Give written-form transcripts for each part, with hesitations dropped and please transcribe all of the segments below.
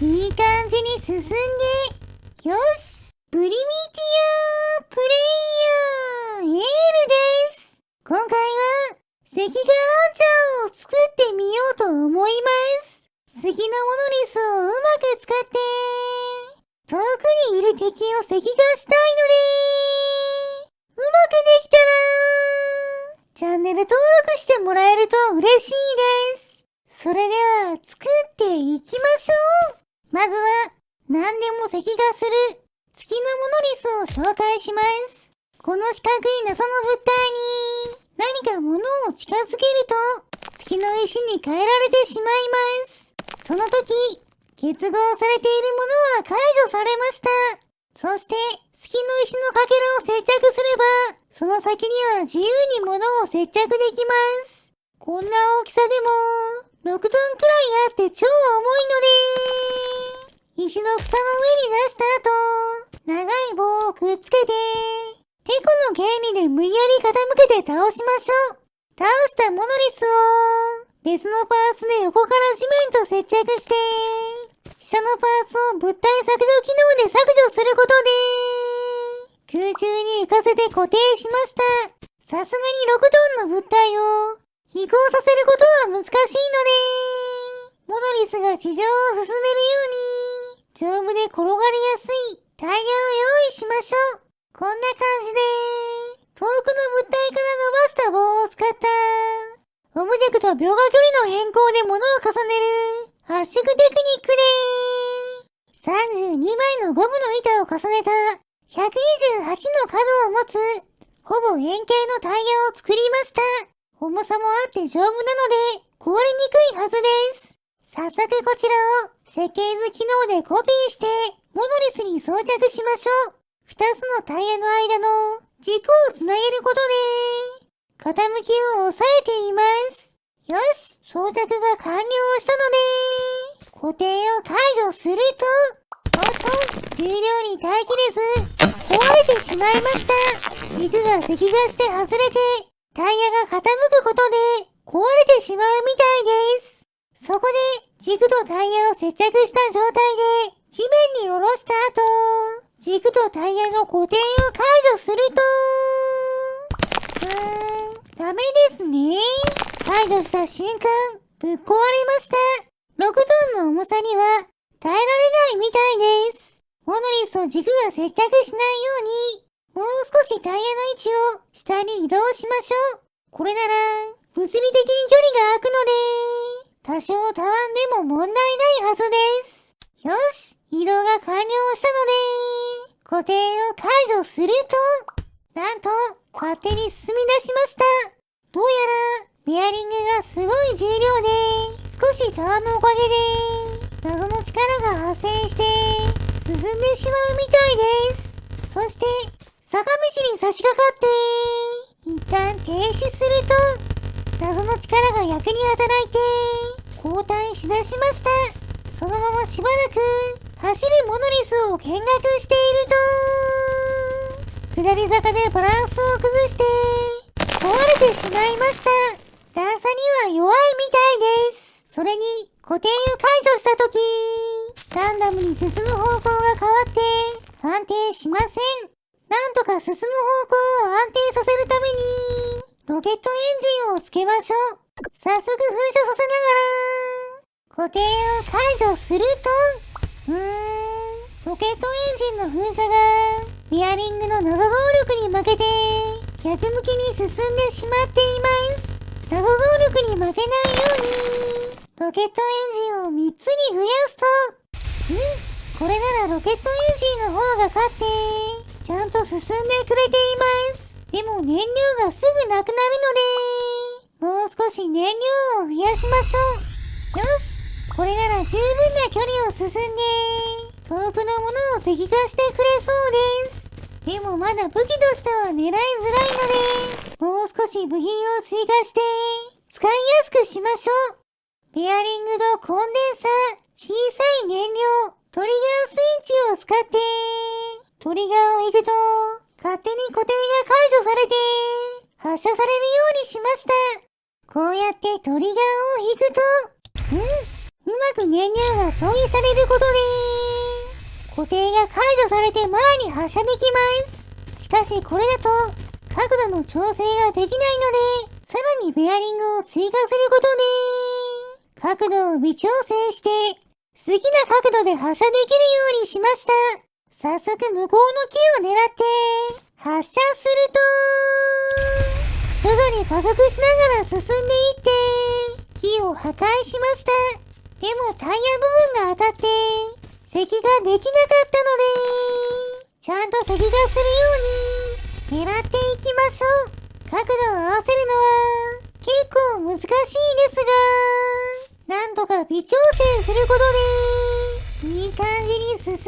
いい感じに進んで、よし、プリミティアプレイヤーエールです。今回は赤眼ランチャーを作ってみようと思います。次のモノリスをうまく使って遠くにいる敵を赤眼したいので、うまくできたらチャンネル登録してもらえると嬉しいです。それでは作っていきましょう。まずは何でも赤眼する月のモノリスを紹介します。この四角い謎の物体に何か物を近づけると月の石に変えられてしまいます。その時結合されているものは解除されました。そして月の石のかけらを接着すればその先には自由に物を接着できます。こんな大きさでも6トンくらいあって超重いので石の房の上に出した後長い棒をくっつけてテコの原理で無理やり傾けて倒しましょう。倒したモノリスを別のパーツで横から地面と接着して下のパーツを物体削除機能で削除することで空中に浮かせて固定しました。さすがに6トンの物体を飛行させることは難しいのでモノリスが地上を進めるように丈夫で転がりやすいタイヤを用意しましょう。こんな感じで遠くの物体から伸ばした棒を使ったオブジェクト描画距離の変更で物を重ねる圧縮テクニックで32枚のゴムの板を重ねた128の角を持つほぼ円形のタイヤを作りました。重さもあって丈夫なので壊れにくいはずです。早速こちらを設計図機能でコピーしてモノリスに装着しましょう。2つのタイヤの間の軸をつなげることで傾きを抑えています。よし、装着が完了したので固定を解除すると、おっと、重量に耐えきれず壊れてしまいました。軸が赤眼して外れてタイヤが傾くことで壊れてしまうみたいです。そこで軸とタイヤを接着した状態で地面に下ろした後軸とタイヤの固定を解除するとダメですね。解除した瞬間ぶっ壊れました。6トンの重さには耐えられないみたいです。モノリスと軸が接着しないようにもう少しタイヤの位置を下に移動しましょう。これなら物理的に距離が空くので多少たわんでも問題ないはずです。よし、移動が完了したので固定を解除するとなんと勝手に進み出しました。どうやらベアリングがすごい重量で少したわむおかげで謎の力が発生して進んでしまうみたいです。そして坂道に差し掛かって一旦停止すると謎の力が役に働いて後退しだしました。そのまましばらく走るモノリスを見学していると下り坂でバランスを崩して壊れてしまいました。段差には弱いみたいです。それに固定を解除した時ランダムに進む方向が変わって安定しません。なんとか進む方向を安定させるためにロケットエンジンをつけましょう。早速噴射させながら固定を解除するとロケットエンジンの噴射がベアリングの謎動力に負けて逆向きに進んでしまっています。謎動力に負けないようにロケットエンジンを3つに増やすとこれならロケットエンジンの方が勝ってちゃんと進んでくれています。でも燃料がすぐなくなるのでもう少し燃料を増やしましょう。よし、これなら十分な距離を進んで遠くのものを赤眼してくれそうです。でもまだ武器としては狙いづらいのでもう少し部品を追加して使いやすくしましょう。ベアリングとコンデンサー、小さい燃料、トリガースイッチを使ってトリガーを引くと勝手に固定が解除されて発射されるようにしました。こうやってトリガーを引くとうまく燃料が消費されることで、固定が解除されて前に発射できます。しかしこれだと、角度の調整ができないので、さらにベアリングを追加することで、角度を微調整して、好きな角度で発射できるようにしました。早速向こうの木を狙って発射すると、徐々に加速しながら進んでいって木を破壊しました。でもタイヤ部分が当たって石ができなかったので、ちゃんと石がするように狙っていきましょう。角度を合わせるのは結構難しいですが、なんとか微調整することでいい感じに進んで、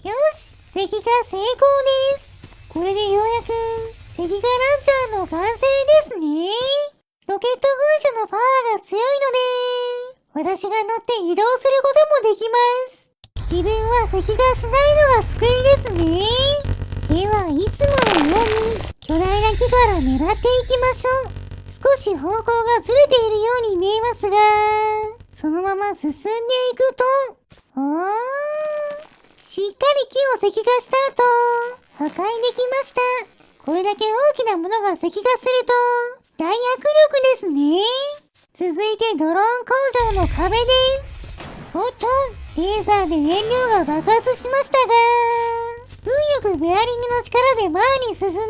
よし、石化成功です。これでようやく石化ランチャーの完成ですね。ロケット噴射のパワーが強いので、私が乗って移動することもできます。自分は石化しないのが救いですね。では、いつものように巨大な木から狙っていきましょう。少し方向がずれているように見えますが、そのまま進んでいくと、しっかり木を石化した後、破壊できました。これだけ大きなものが石化すると、大迫力ですね。続いてドローン工場の壁です。おっと、レーザーで燃料が爆発しましたが、運よくベアリングの力で前に進んで、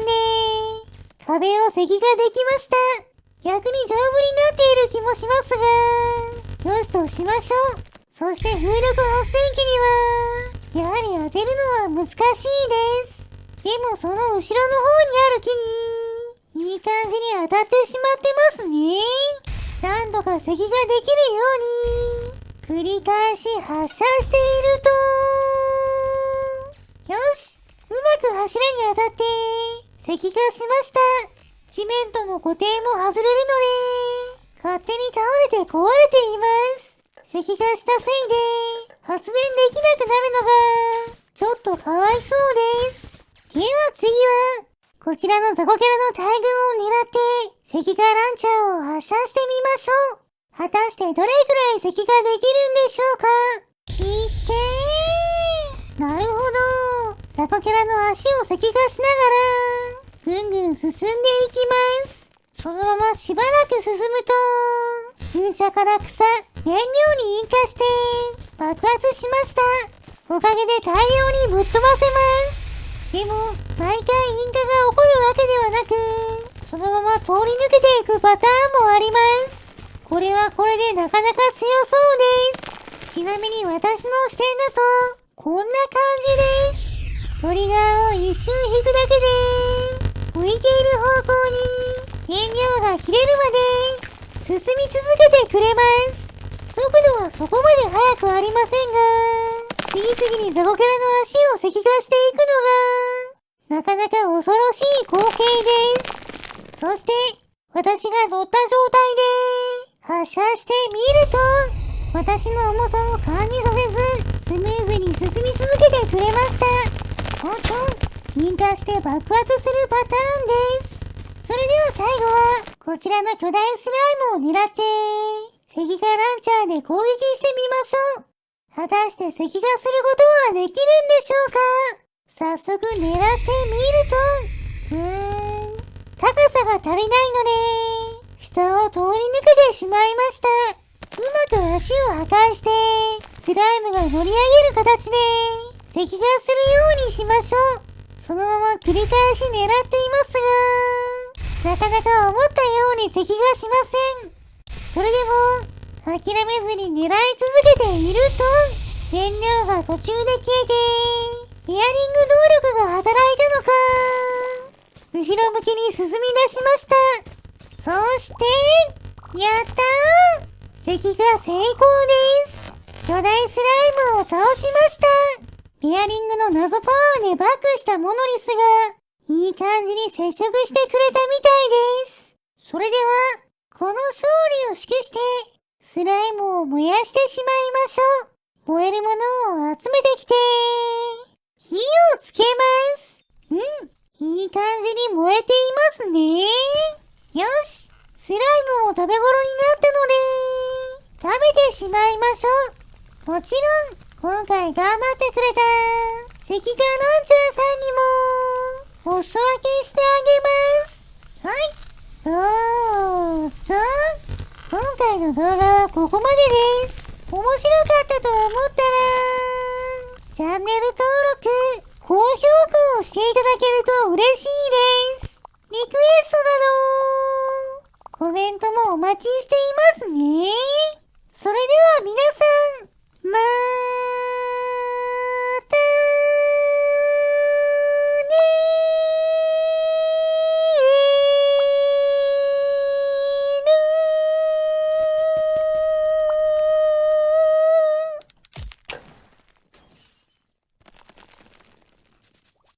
壁を石化できました。逆に丈夫になっている気もしますが、よしとしましょう。そして風力発電機には、やはり当てるのは難しいです。でもその後ろの方にある木に、いい感じに当たってしまってますね。何度か石ができるように、繰り返し発射していると、よし、うまく柱に当たって石化しました。地面との固定も外れるので、勝手に倒れて壊れています。石化したせいで発電できなくなるのがちょっとかわいそうです。では次はこちらのザコキャラの大群を狙って石化ランチャーを発射してみましょう。果たしてどれくらい石化できるんでしょうか。いっけー。なるほど。ザコキャラの足を石化しながらぐんぐん進んでいきます。そのまましばらく進むと、噴射から草、燃料に引火して爆発しました。おかげで大量にぶっ飛ばせます。でも、毎回引火が起こるわけではなく、そのまま通り抜けていくパターンもあります。これはこれでなかなか強そうです。ちなみに私の視点だと、こんな感じです。トリガーを一瞬引くだけで、向いている方向に燃料が切れるまで進み続けてくれます。速度はそこまで速くありませんが、次々にザコキャラの足を石化していくのが、なかなか恐ろしい光景です。そして、私が乗った状態で発射してみると、私の重さを感じさせず、スムーズに進み続けてくれました。おっと、引火して爆発するパターンです。それでは最後は、こちらの巨大スライムを狙って、石化ランチャーで攻撃してみましょう。果たして石化することはできるんでしょうか。早速狙ってみると、高さが足りないので、下を通り抜けてしまいました。うまく足を破壊して、スライムが乗り上げる形で、石化するようにしましょう。そのまま繰り返し狙っていますが、なかなか思ったように石化しません。それでも、諦めずに狙い続けていると、燃料が途中で消えて、ベアリング動力が働いたのか、後ろ向きに進み出しました。そして、やったー！石化成功です。巨大スライムを倒しました。ベアリングの謎パワーでバックしたモノリスが、いい感じに接触してくれたみたいです。それでは、この勝利を祝して、スライムを燃やしてしまいましょう。燃えるものを集めてきて、火をつけます。いい感じに燃えていますね。よし、スライムも食べ頃になったので、食べてしまいましょう。もちろん、今回頑張ってくれた、関川のんちゃんさんにも、お裾分けしてあげます。はい。さあ、今回の動画はここまでです。面白かったと思ったら、チャンネル登録、高評価をしていただけると嬉しいです。リクエストなど、コメントもお待ちしていますね。それでは皆さん、まー